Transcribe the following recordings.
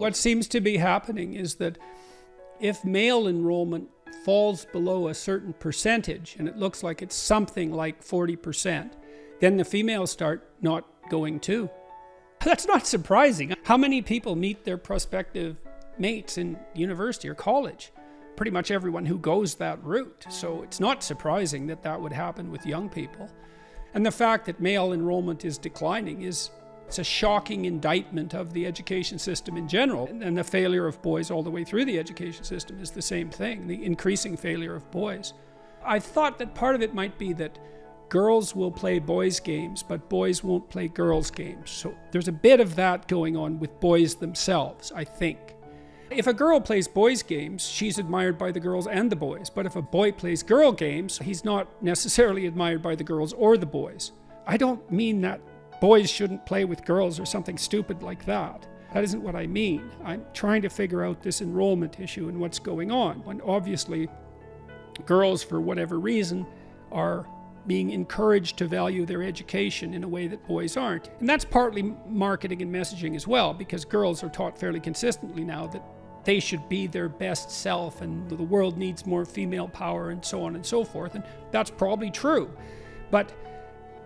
What seems to be happening is that if male enrollment falls below a certain percentage, and it looks like it's something like 40%, then the females start not going too. That's not surprising. How many people meet their prospective mates in university or college? Pretty much everyone who goes that route. So it's not surprising that that would happen with young people. And the fact that male enrollment is declining it's a shocking indictment of the education system in general. And the failure of boys all the way through the education system is the same thing, the increasing failure of boys. I thought that part of it might be that girls will play boys' games, but boys won't play girls' games. So there's a bit of that going on with boys themselves, I think. If a girl plays boys' games, she's admired by the girls and the boys. But if a boy plays girl games, he's not necessarily admired by the girls or the boys. I don't mean that boys shouldn't play with girls or something stupid like that. That isn't what I mean. I'm trying to figure out this enrollment issue and what's going on. When obviously girls, for whatever reason, are being encouraged to value their education in a way that boys aren't. And that's partly marketing and messaging as well, because girls are taught fairly consistently now that they should be their best self and the world needs more female power and so on and so forth. And that's probably true. But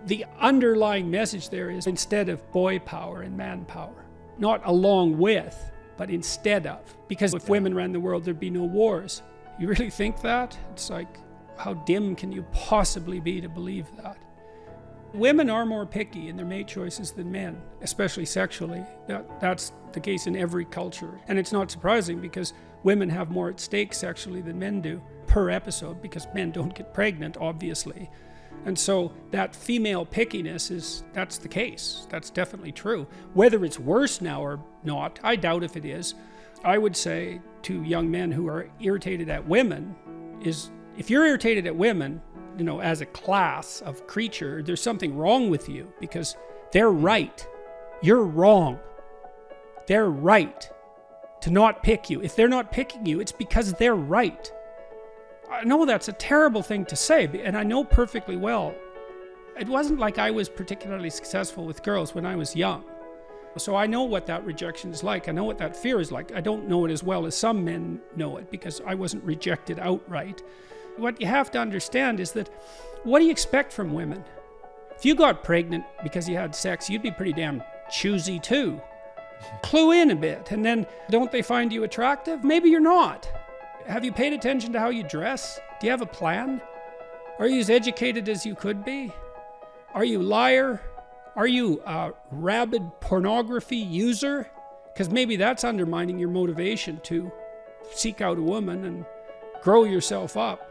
the underlying message there is instead of boy power and man power. Not along with, but instead of. Because if women ran the world, there'd be no wars. You really think that? It's like, how dim can you possibly be to believe that? Women are more picky in their mate choices than men, especially sexually. That's the case in every culture. And it's not surprising because women have more at stake sexually than men do per episode, because men don't get pregnant, obviously. And so that female pickiness that's the case. That's definitely true. Whether it's worse now or not, I doubt if it is. I would say to young men who are irritated at women is, if you're irritated at women, as a class of creature, there's something wrong with you, because they're right. You're wrong. They're right to not pick you. If they're not picking you, it's because they're right. I know that's a terrible thing to say, and I know perfectly well. It wasn't like I was particularly successful with girls when I was young. So I know what that rejection is like. I know what that fear is like. I don't know it as well as some men know it, because I wasn't rejected outright. What you have to understand is that, what do you expect from women? If you got pregnant because you had sex, you'd be pretty damn choosy too. Clue in a bit, and then don't they find you attractive? Maybe you're not. Have you paid attention to how you dress? Do you have a plan? Are you as educated as you could be? Are you a liar? Are you a rabid pornography user? Because maybe that's undermining your motivation to seek out a woman and grow yourself up.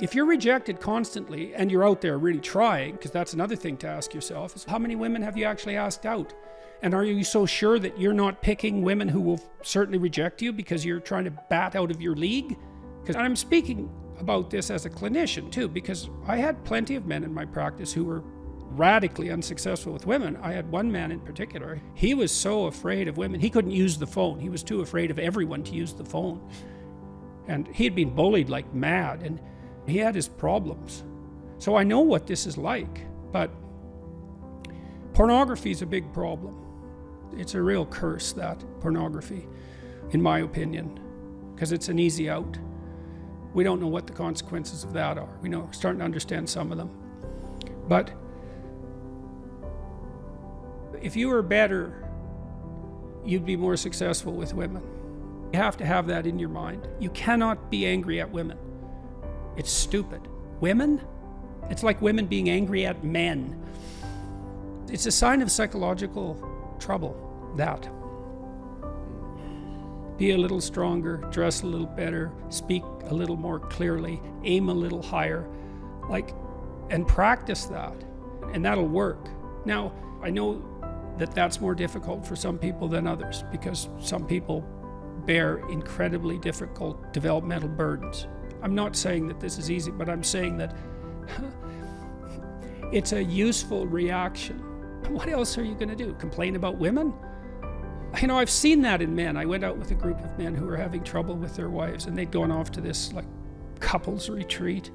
If you're rejected constantly and you're out there really trying, because that's another thing to ask yourself, is how many women have you actually asked out? And are you so sure that you're not picking women who will certainly reject you because you're trying to bat out of your league? Because I'm speaking about this as a clinician too, because I had plenty of men in my practice who were radically unsuccessful with women. I had one man in particular. He was so afraid of women, he couldn't use the phone. He was too afraid of everyone to use the phone. And he had been bullied like mad, and he had his problems. So I know what this is like, but pornography is a big problem. It's a real curse, that pornography, in my opinion, because it's an easy out. We don't know what the consequences of that are. We're starting to understand some of them. But if you were better, you'd be more successful with women. You have to have that in your mind. You cannot be angry at women. It's stupid. Women? It's like women being angry at men. It's a sign of psychological trouble, that. Be a little stronger, dress a little better, speak a little more clearly, aim a little higher, and practice that, and that'll work. Now, I know that that's more difficult for some people than others, because some people bear incredibly difficult developmental burdens. I'm not saying that this is easy, but I'm saying that it's a useful reaction. What else are you going to do? Complain about women? I've seen that in men. I went out with a group of men who were having trouble with their wives, and they'd gone off to this couples retreat,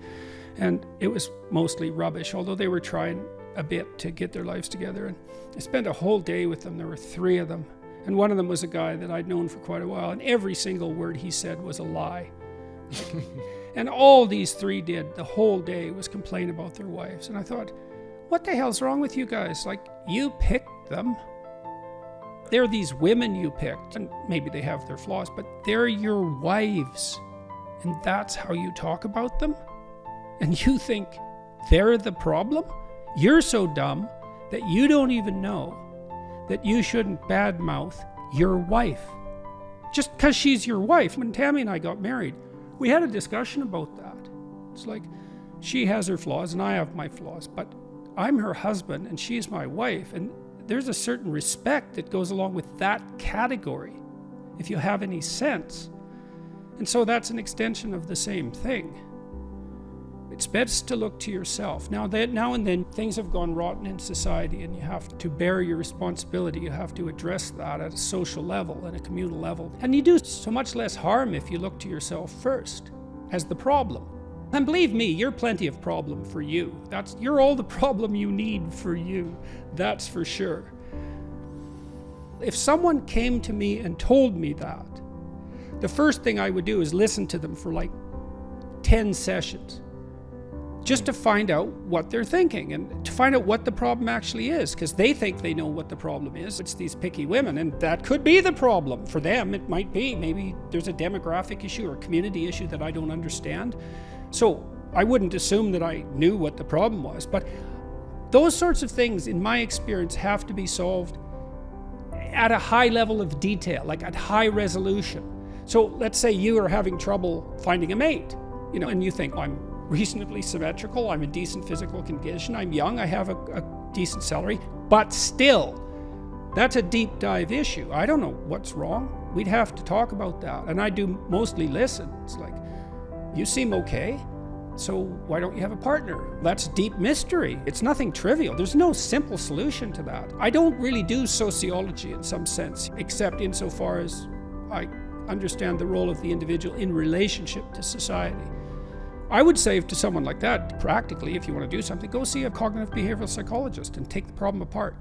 and it was mostly rubbish, although they were trying a bit to get their lives together. And I spent a whole day with them. There were 3 of them, And one of them was a guy that I'd known for quite a while, and every single word he said was a lie. And all these three did the whole day was complain about their wives. And I thought, what the hell's wrong with you guys? Like, you picked them. They're these women you picked, and maybe they have their flaws, but they're your wives. And that's how you talk about them? And you think they're the problem? You're so dumb that you don't even know that you shouldn't badmouth your wife. Just because she's your wife. When Tammy and I got married, we had a discussion about that. It's like, she has her flaws and I have my flaws, but I'm her husband and she's my wife, and there's a certain respect that goes along with that category, if you have any sense. And so that's an extension of the same thing. It's best to look to yourself. Now and then things have gone rotten in society and you have to bear your responsibility. You have to address that at a social level and a communal level. And you do so much less harm if you look to yourself first as the problem. And believe me, you're plenty of problem for you. You're all the problem you need for you. That's for sure. If someone came to me and told me that, the first thing I would do is listen to them for like 10 sessions. Just to find out what they're thinking and to find out what the problem actually is, because they think they know what the problem is. It's these picky women, and that could be the problem. For them, it might be. Maybe there's a demographic issue or a community issue that I don't understand. So I wouldn't assume that I knew what the problem was. But those sorts of things, in my experience, have to be solved at a high level of detail, like at high resolution. So let's say you are having trouble finding a mate, and you think, well, I'm reasonably symmetrical, I'm in decent physical condition, I'm young, I have a decent salary, but still, that's a deep dive issue. I don't know what's wrong. We'd have to talk about that. And I do mostly listen. It's like, you seem okay, so why don't you have a partner? That's deep mystery. It's nothing trivial. There's no simple solution to that. I don't really do sociology in some sense, except insofar as I understand the role of the individual in relationship to society. I would say to someone like that, practically, if you want to do something, go see a cognitive behavioral psychologist and take the problem apart.